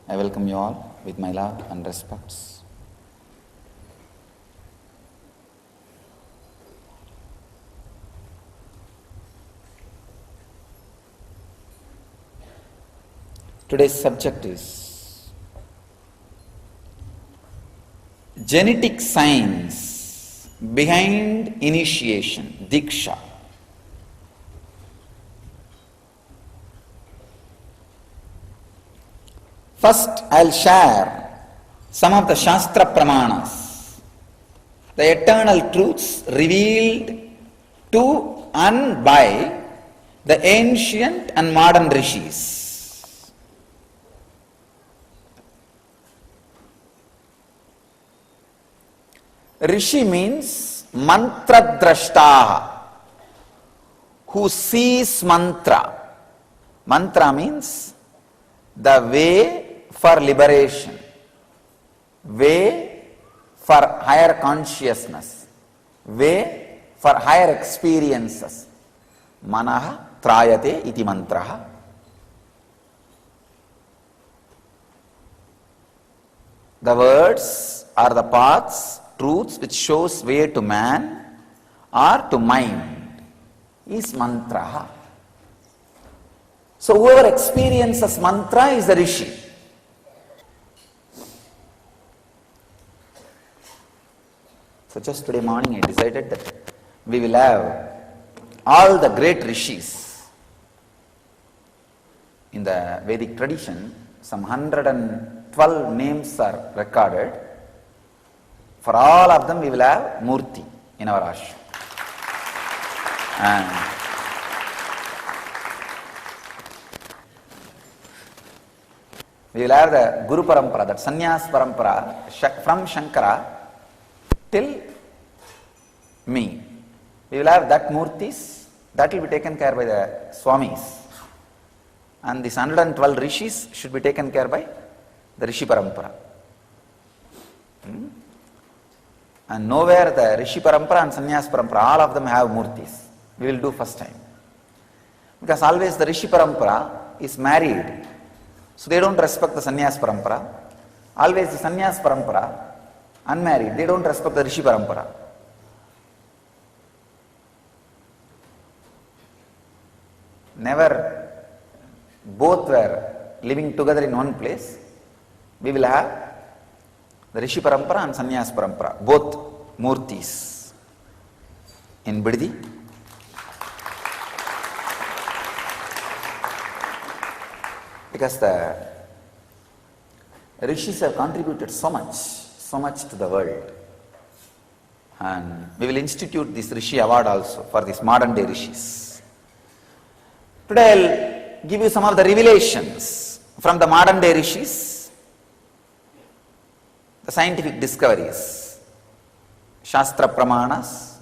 I welcome you all with my love and respects. Today's subject is genetic science behind initiation, Diksha. First, I'll share some of the Shastra Pramanas, the eternal truths revealed to and by the ancient and modern rishis. Rishi means mantra drashtaha, who sees mantra. Mantra means the way for liberation, way for higher consciousness, way for higher experiences. Manaha trayate iti mantraha. The words are the paths, truths which shows way to man or to mind is mantraha. So whoever experiences mantra is the rishi. So just today morning I decided that we will have all the great rishis. In the Vedic tradition, some 112 names are recorded. For all of them we will have Murti in our ashram. And we will have the Guru Parampara, that Sannyas Parampara from Shankara till me. We will have that Murtis, that will be taken care by the Swamis. And these 112 rishis should be taken care by the Rishi Parampara. And nowhere the Rishi Parampara and Sannyas Parampara, all of them have Murtis. We will do first time. Because always the Rishi Parampara is married. So they don't respect the Sannyas Parampara. Always the Sannyas Parampara, unmarried, they don't respect the Rishi Parampara. Never both were living together in one place. We will have the Rishi Parampara and Sannyas Parampara, both Murtis in Biddi. Because the rishis have contributed so much to the world. And we will institute this Rishi award also for these modern day rishis. Today I'll give you some of the revelations from the modern day rishis, the scientific discoveries, Shastra Pramanas.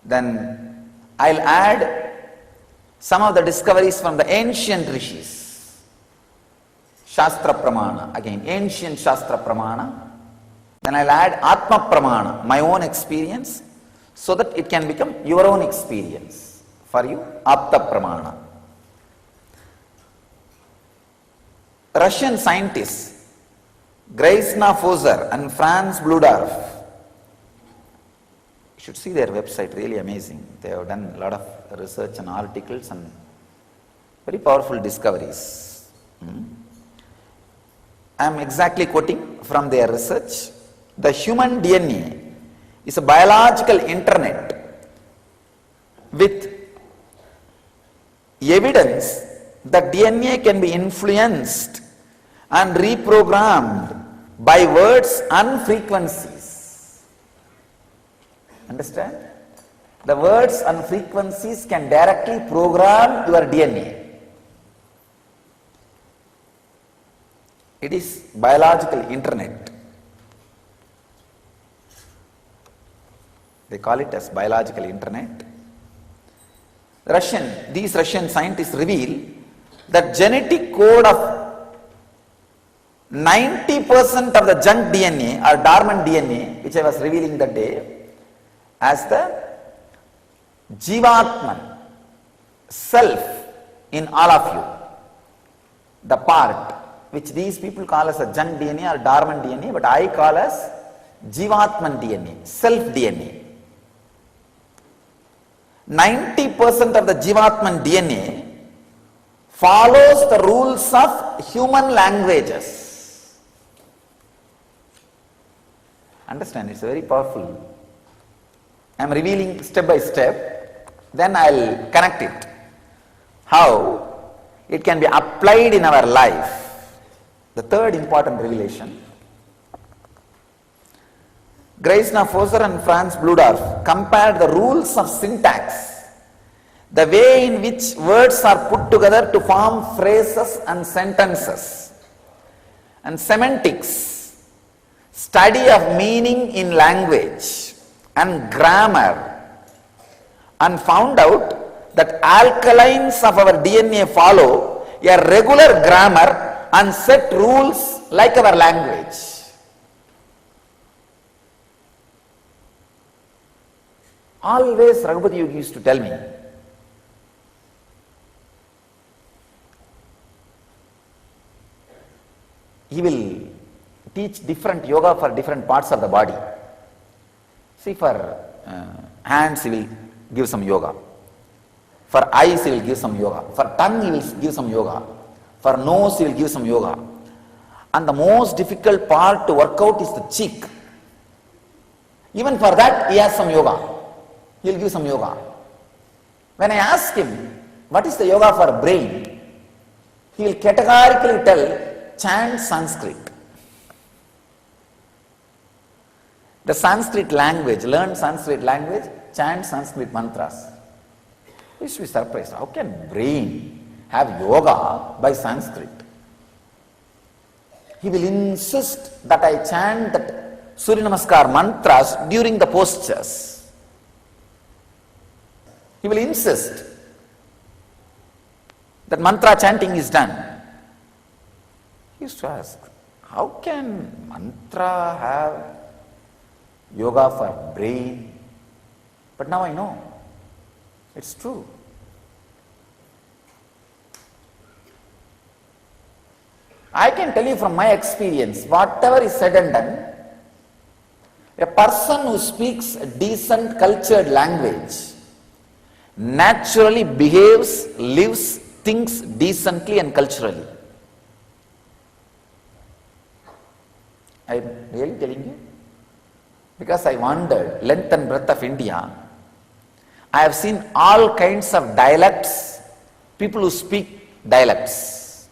Then I'll add some of the discoveries from the ancient rishis. Shastra Pramana, again ancient Shastra Pramana. Then I'll add Atma Pramana, my own experience, so that it can become your own experience. For you, Apta Pramana. Russian scientists Greisna Fozer and Franz Bludorf, you should see their website, really amazing. They have done a lot of research and articles and very powerful discoveries. I am exactly quoting from their research. The human DNA is a biological internet with evidence that DNA can be influenced and reprogrammed by words and frequencies. Understand? The words and frequencies can directly program your DNA. It is biological internet. They call it as biological internet. These Russian scientists reveal that genetic code of 90% of the junk DNA or dormant DNA, which I was revealing that day, as the Jivatman, self in all of you, the part which these people call as a junk DNA or dormant DNA, but I call as Jivatman DNA, self DNA. 90% of the Jivatman DNA follows the rules of human languages. Understand, it's very powerful. I am revealing step by step, then I will connect it. How it can be applied in our life. The third important revelation. Greisner Foser and Franz Bludorf compared the rules of syntax, the way in which words are put together to form phrases and sentences, and semantics, study of meaning in language, and grammar, and found out that alkalines of our DNA follow a regular grammar and set rules like our language. Always Raghupati Yogi used to tell me, he will teach different yoga for different parts of the body. See, for hands he will give some yoga, for eyes he will give some yoga, for tongue he will give some yoga, for nose he will give some yoga, and the most difficult part to work out is the cheek. Even for that he has some yoga. He will give some yoga. When I ask him, what is the yoga for brain? He will categorically tell, chant Sanskrit. The Sanskrit language, learn Sanskrit language, chant Sanskrit mantras. You should be surprised. How can brain have yoga by Sanskrit? He will insist that I chant that Surya Namaskar mantras during the postures. He will insist that mantra chanting is done. He used to ask, how can mantra have yoga for brain? But now I know, it's true. I can tell you from my experience, whatever is said and done, a person who speaks a decent cultured language naturally behaves, lives, thinks decently and culturally. I am really telling you, because I wandered length and breadth of India, I have seen all kinds of dialects, people who speak dialects.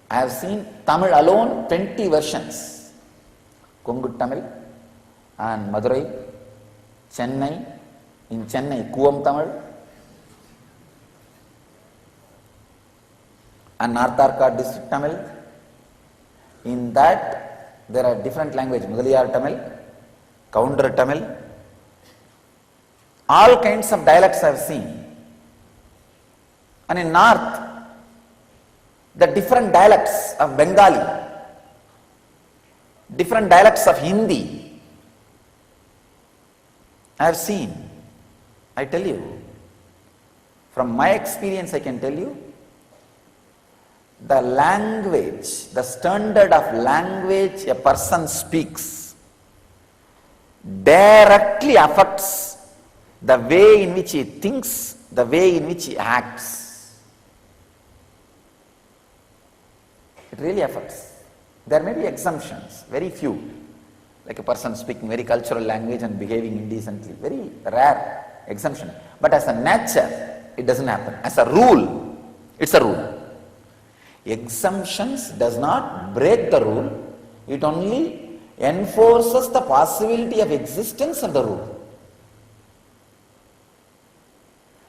I have seen Tamil alone 20 versions, Kongu Tamil and Madurai, Chennai, in Chennai Kuvam Tamil, and North Arcot district Tamil. In that there are different languages, Mudaliyar Tamil, Counter Tamil, all kinds of dialects I have seen. And in North, the different dialects of Bengali, different dialects of Hindi, I have seen. I tell you, from my experience I can tell you, the language, the standard of language a person speaks directly affects the way in which he thinks, the way in which he acts. It really affects. There may be exemptions, very few, like a person speaking very cultural language and behaving indecently, very rare exemption. But as a nature, it doesn't happen. As a rule, it's a rule. Exemptions does not break the rule, it only enforces the possibility of existence of the rule.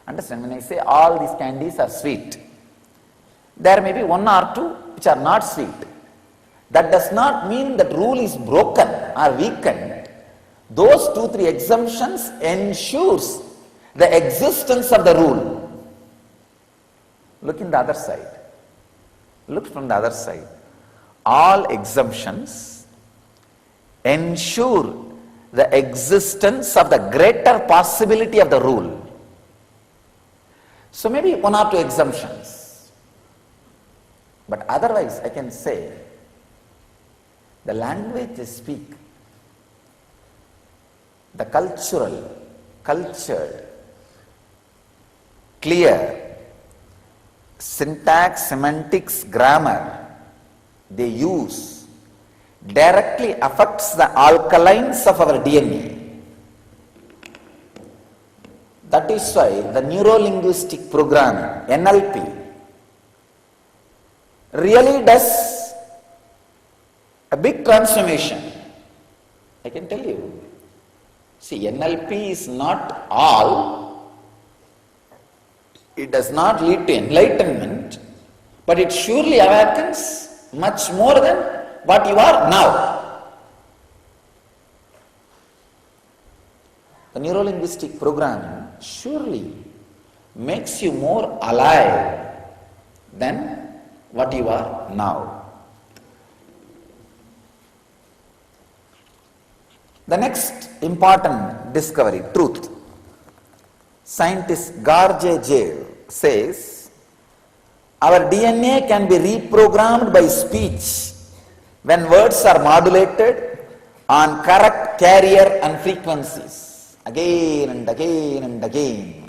Understand, when I say all these candies are sweet, there may be one or two which are not sweet. That does not mean that rule is broken or weakened. Those 2-3 exemptions ensures the existence of the rule. Look in the other side. Look from the other side. All exemptions ensure the existence of the greater possibility of the rule. So maybe 1 or 2 exemptions. But otherwise I can say the language they speak, the cultured, clear, syntax, semantics, grammar they use directly affects the alkalines of our DNA. That is why the neuro-linguistic programming, NLP, really does a big transformation. I can tell you. See, NLP is not all. It does not lead to enlightenment, but it surely awakens much more than what you are now. The neuro-linguistic programming surely makes you more alive than what you are now. The next important discovery, truth. Scientist Garge says, our DNA can be reprogrammed by speech when words are modulated on correct carrier and frequencies, again and again and again.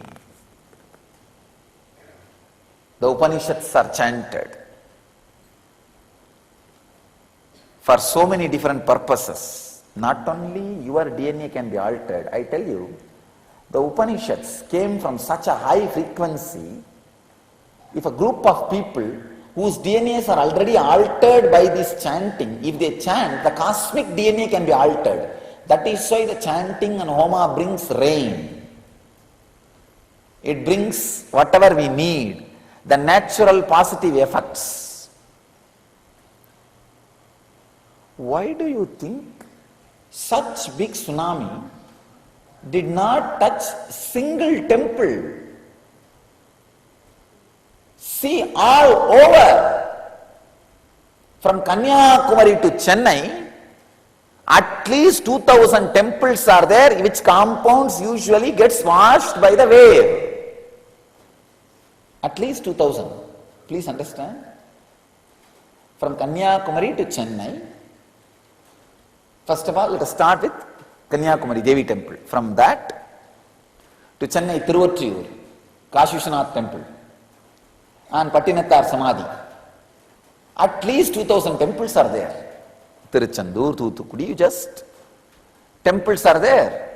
The Upanishads are chanted for so many different purposes. Not only your DNA can be altered, I tell you, the Upanishads came from such a high frequency. If a group of people whose DNAs are already altered by this chanting, if they chant, the cosmic DNA can be altered. That is why the chanting and Homa brings rain. It brings whatever we need, the natural positive effects. Why do you think such big tsunami did not touch single temple? See, all over, from Kanyakumari to Chennai, at least 2000 temples are there, which compounds usually gets washed by the wave. At least 2000. Please understand. From Kanyakumari to Chennai, first of all, let us start with Kanyakumari Devi temple. From that to Chennai Tiruvattriyur, Kashi Vishwanath temple, and Pattinattar Samadhi. At least 2000 temples are there. Tiruchendur, Thoothukudi, just temples are there.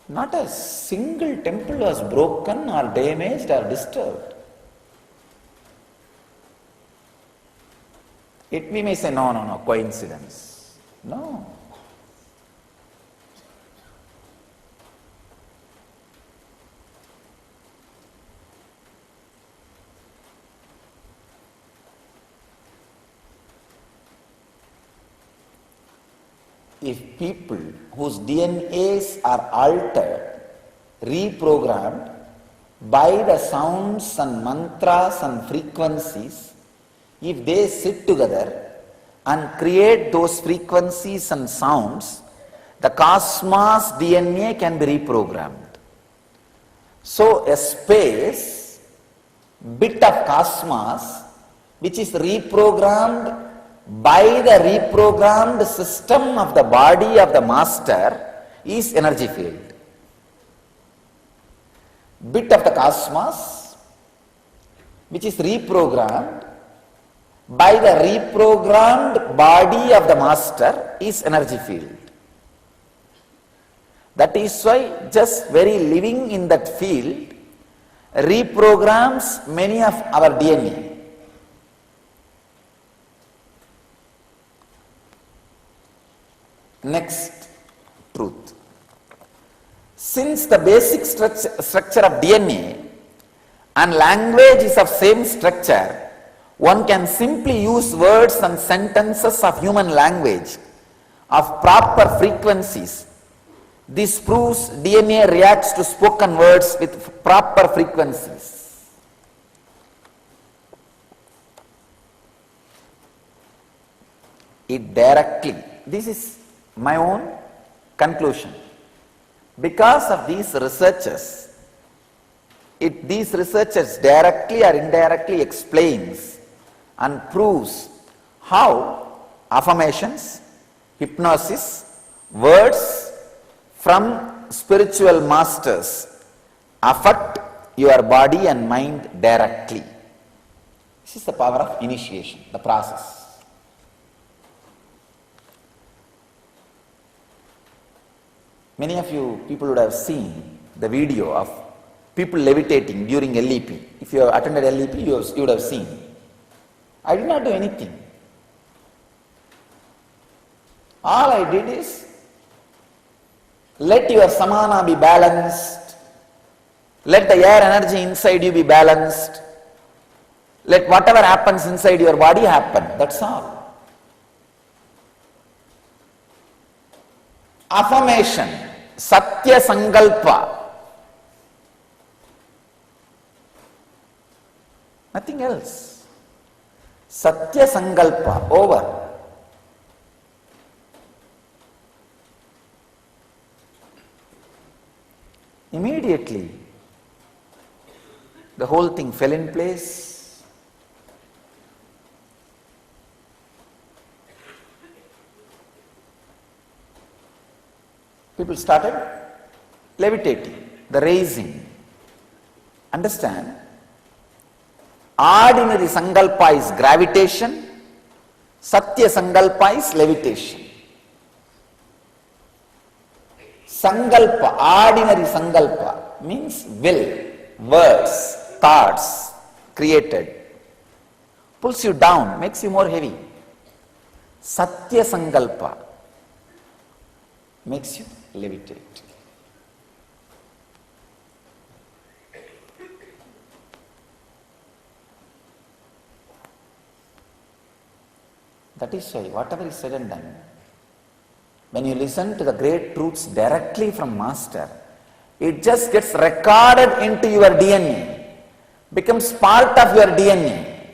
Not a single temple was broken or damaged or disturbed. We may say, no, coincidence. No. If people whose DNAs are altered, reprogrammed by the sounds and mantras and frequencies, if they sit together and create those frequencies and sounds, the cosmos DNA can be reprogrammed. So a space, bit of cosmos, which is reprogrammed by the reprogrammed system of the body of the master, is energy field. Bit of the cosmos, which is reprogrammed by the reprogrammed body of the master, is energy field. That is why just very living in that field reprograms many of our DNA. Next truth. Since the basic structure of DNA and language is of same structure, one can simply use words and sentences of human language of proper frequencies. This proves DNA reacts to spoken words with proper frequencies. It directly, this is my own conclusion. Because of these researches, these researchers directly or indirectly explains and proves how affirmations, hypnosis, words from spiritual masters affect your body and mind directly. This is the power of initiation, the process. Many of you people would have seen the video of people levitating during LEP. If you have attended LEP, you would have seen. I did not do anything. All I did is let your samana be balanced. Let the air energy inside you be balanced. Let whatever happens inside your body happen. That's all. Affirmation, Satya Sankalpa. Nothing else. Satya Sankalpa, over. Immediately, the whole thing fell in place. People started levitating, the raising. Understand? Ordinary Sankalpa is gravitation, Satya Sankalpa is levitation. Sankalpa, ordinary Sankalpa means will, words, thoughts created, pulls you down, makes you more heavy. Satya Sankalpa makes you levitate. That is why whatever is said and done, when you listen to the great truths directly from Master, it just gets recorded into your DNA, becomes part of your DNA.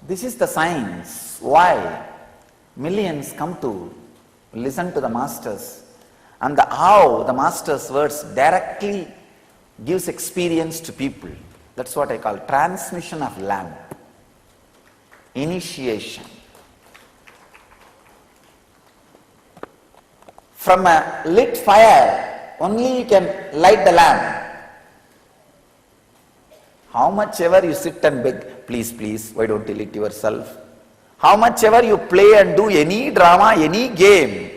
This is the science why millions come to listen to the Masters, and how the Master's words directly gives experience to people. That's what I call transmission of lamp. Initiation. From a lit fire, only you can light the lamp. How much ever you sit and beg, please, please, why don't you lit yourself? How much ever you play and do any drama, any game,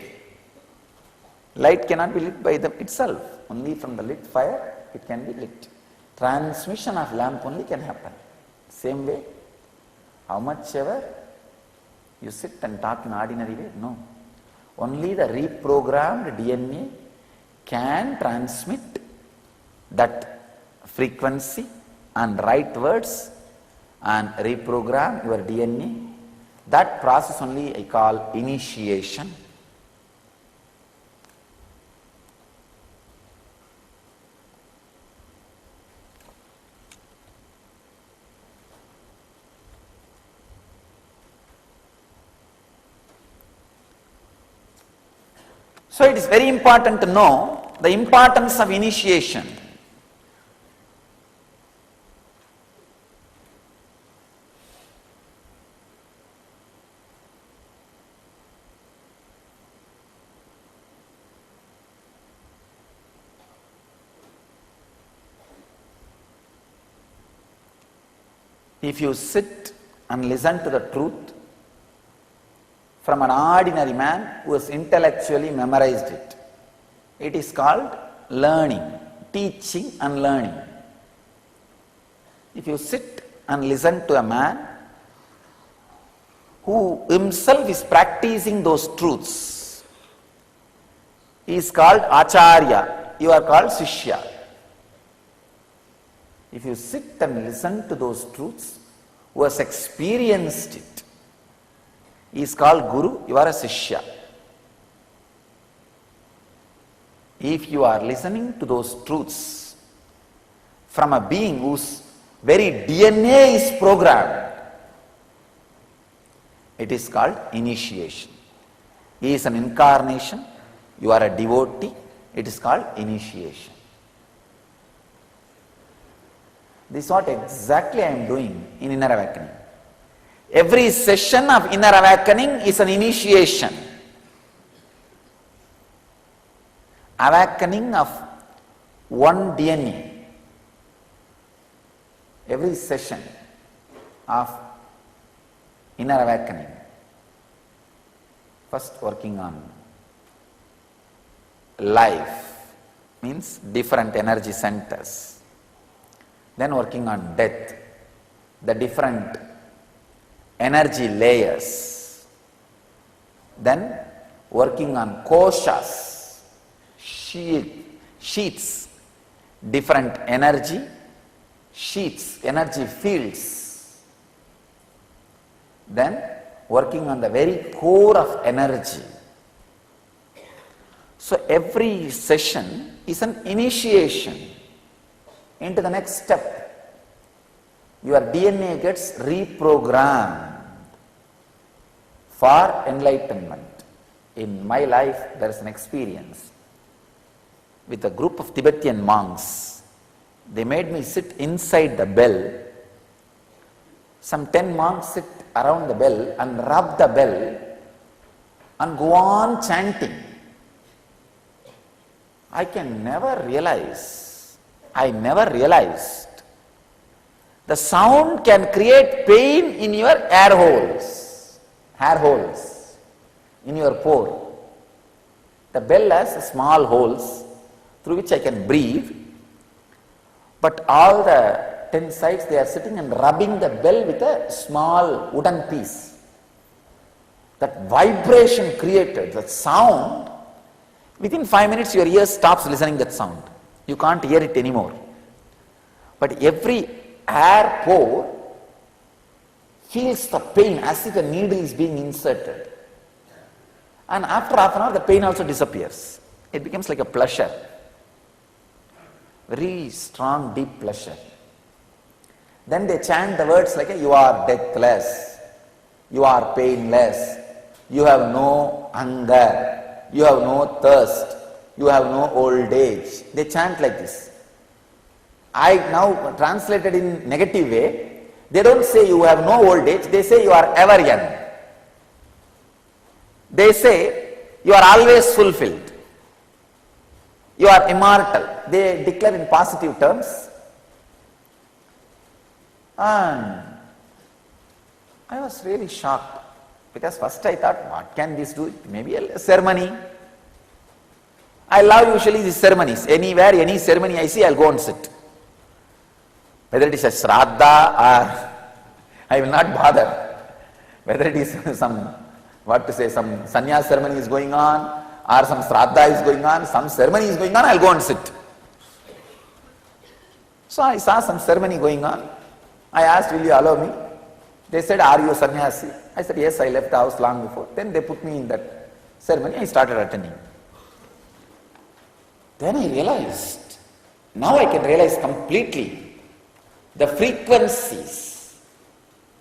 light cannot be lit by them itself. Only from the lit fire, it can be lit. Transmission of lamp only can happen. Same way, how much ever you sit and talk in ordinary way, no. Only the reprogrammed DNA can transmit that frequency and right words and reprogram your DNA. That process only I call initiation. So it is very important to know the importance of initiation. If you sit and listen to the truth from an ordinary man who has intellectually memorized it, it is called learning, teaching and learning. If you sit and listen to a man who himself is practicing those truths, he is called Acharya, you are called Shishya. If you sit and listen to those truths, who has experienced it, he is called Guru, you are a Shishya. If you are listening to those truths from a being whose very DNA is programmed, it is called initiation. He is an incarnation, you are a devotee, it is called initiation. This is what exactly I am doing in inner awakening. Every session of inner awakening is an initiation. Awakening of one DNA. Every session of inner awakening. First working on life, means different energy centers. Then working on death, the different energy layers. Then working on koshas, sheets, different energy sheets, energy fields. Then working on the very core of energy. So every session is an initiation into the next step. Your DNA gets reprogrammed for enlightenment. In my life, there is an experience with a group of Tibetan monks. They made me sit inside the bell. Some 10 monks sit around the bell and rub the bell and go on chanting. I never realized the sound can create pain in your hair holes, in your pore. The bell has small holes through which I can breathe, but all the 10 sides they are sitting and rubbing the bell with a small wooden piece. That vibration created, that sound, within 5 minutes your ear stops listening that sound. You can't hear it anymore. But every air pore feels the pain as if a needle is being inserted. And after half an hour the pain also disappears. It becomes like a pleasure. Very strong, deep pleasure. Then they chant the words like, you are deathless, you are painless, you have no hunger, you have no thirst, you have no old age. They chant like this. I now translated in negative way. They don't say you have no old age, they say you are ever young. They say you are always fulfilled. You are immortal. They declare in positive terms. And I was really shocked, because first I thought, what can this do? Maybe a ceremony. I love usually these ceremonies. Anywhere, any ceremony I see, I'll go and sit. Whether it is a shraddha or I will not bother. Whether it is some sannyas ceremony is going on, or some shraddha is going on, some ceremony is going on, I'll go and sit. So I saw some ceremony going on. I asked, will you allow me? They said, are you a sannyasi? I said, yes, I left the house long before. Then they put me in that ceremony. I started attending. Then I realized, now I can realize completely, the frequencies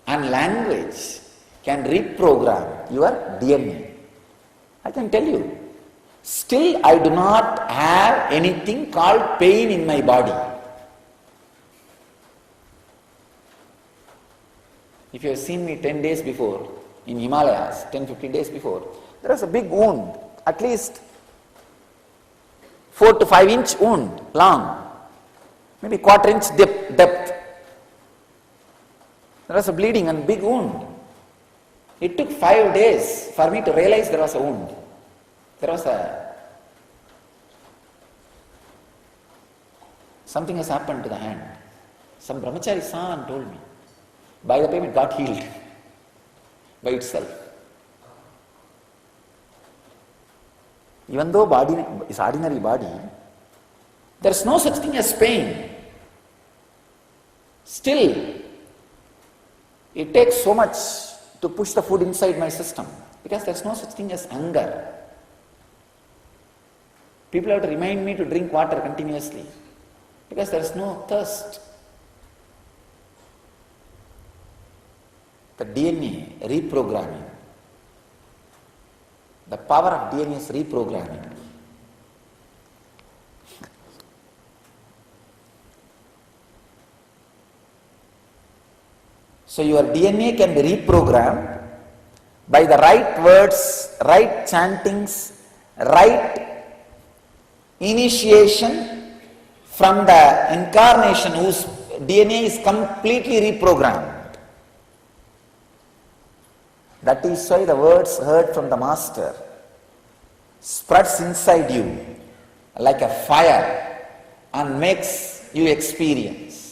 and language can reprogram your DNA. I can tell you, still I do not have anything called pain in my body. If you have seen me 10 days before in Himalayas, 10-15 days before, there was a big wound, at least 4 to 5 inch wound long, maybe quarter inch depth. There was a bleeding and big wound. It took 5 days for me to realize there was a wound. Something has happened to the hand. Some brahmachari saw and told me. By the time it got healed by itself. Even though body is ordinary body, there is no such thing as pain. Still, it takes so much to push the food inside my system, because there is no such thing as hunger. People have to remind me to drink water continuously, because there is no thirst. The DNA reprogramming. The power of DNA is reprogramming. So your DNA can be reprogrammed by the right words, right chantings, right initiation from the incarnation whose DNA is completely reprogrammed. That is why the words heard from the Master spreads inside you like a fire and makes you experience.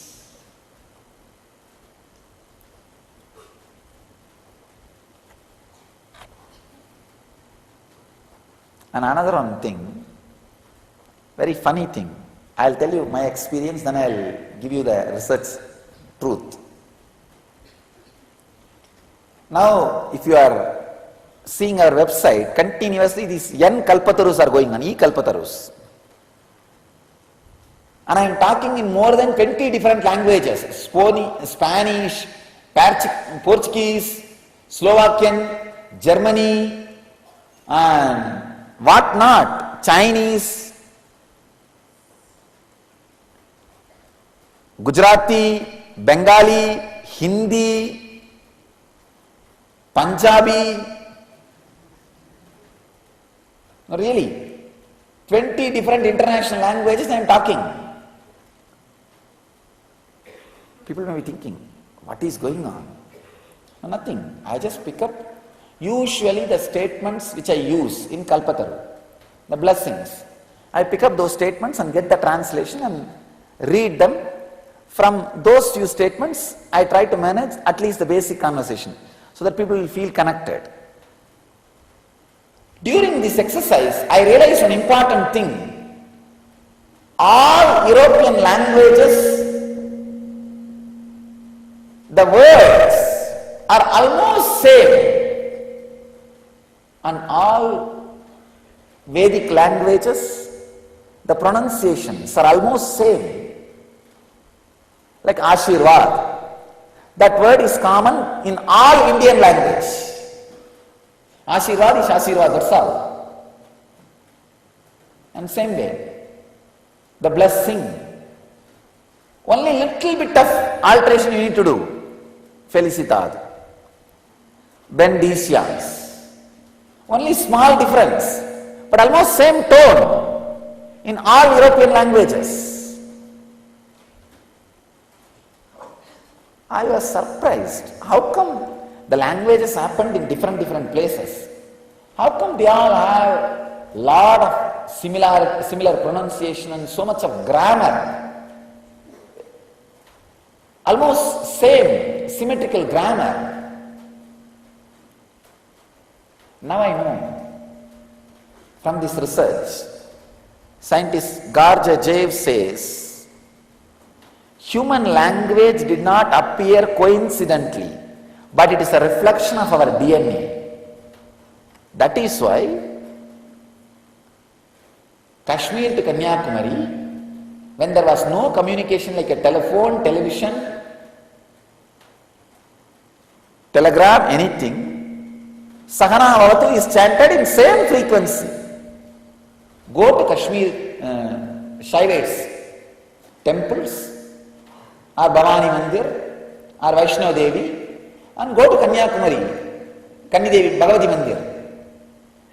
And another one thing, very funny thing, I'll tell you my experience, then I'll give you the research truth. Now, if you are seeing our website, continuously these N Kalpatarus are going on, E Kalpatarus. And I am talking in more than 20 different languages, Spanish, Portuguese, Slovakian, Germany, and what not, Chinese, Gujarati, Bengali, Hindi, Punjabi, really, 20 different international languages I am talking. People may be thinking, what is going on? No, nothing. I just pick up usually the statements which I use in Kalpataru, the blessings. I pick up those statements and get the translation and read them. From those few statements, I try to manage at least the basic conversation, so that people will feel connected. During this exercise, I realized an important thing. All European languages, the words are almost same. And all Vedic languages, the pronunciations are almost same. Like Ashirvad. That word is common in all Indian language. Ashirvad is Ashirvad, that's all. And same way, the blessing. Only little bit of alteration you need to do. Felicitado. Bendiciones. Only small difference, but almost same tone in all European languages. I was surprised. How come the languages happened in different places? How come they all have lot of similar pronunciation and so much of grammar? Almost same symmetrical grammar. Now I know from this research, scientist Garja Jaev says, human language did not appear coincidentally, but it is a reflection of our DNA. That is why Kashmir to Kanyakumari, when there was no communication like a telephone, television, telegram, anything, Sahana Bhavatu is chanted in same frequency. Go to Kashmir Shaivites temples, or Bhavani Mandir, or Vaishnava Devi, and go to Kanyakumari, Kanyadevi, Bhagavati Mandir.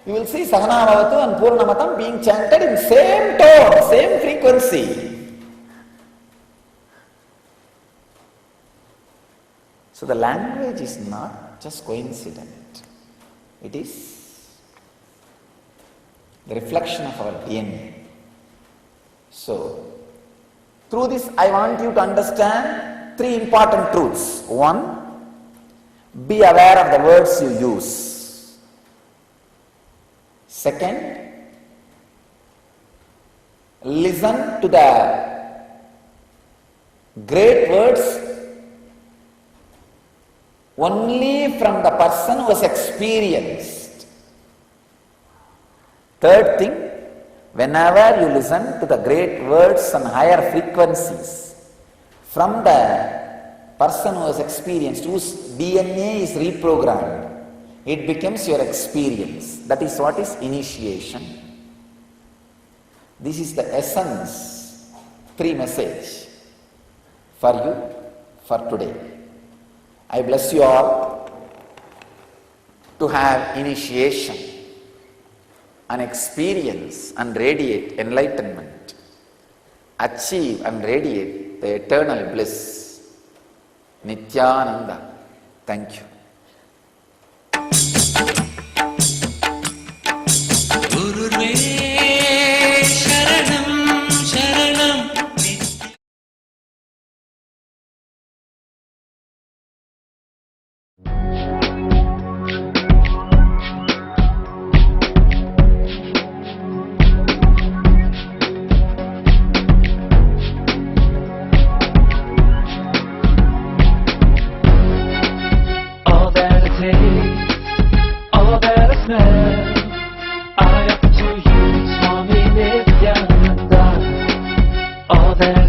You will see Sahana Bhavatu and Purnamatam being chanted in same tone, same frequency. So the language is not just coincident. It is the reflection of our DNA. So, through this, I want you to understand three important truths. One, be aware of the words you use. Second, listen to the great words only from the person who has experienced. Third thing, whenever you listen to the great words and higher frequencies from the person who has experienced, whose DNA is reprogrammed, it becomes your experience. That is what is initiation. This is the essence, free message for you for today. I bless you all to have initiation and experience and radiate enlightenment, achieve and radiate the eternal bliss. Nityananda. Thank you. Gururve Sharanam Sharanam. All that I take, all that I smell, I offer to you, Swami Nityananda. All that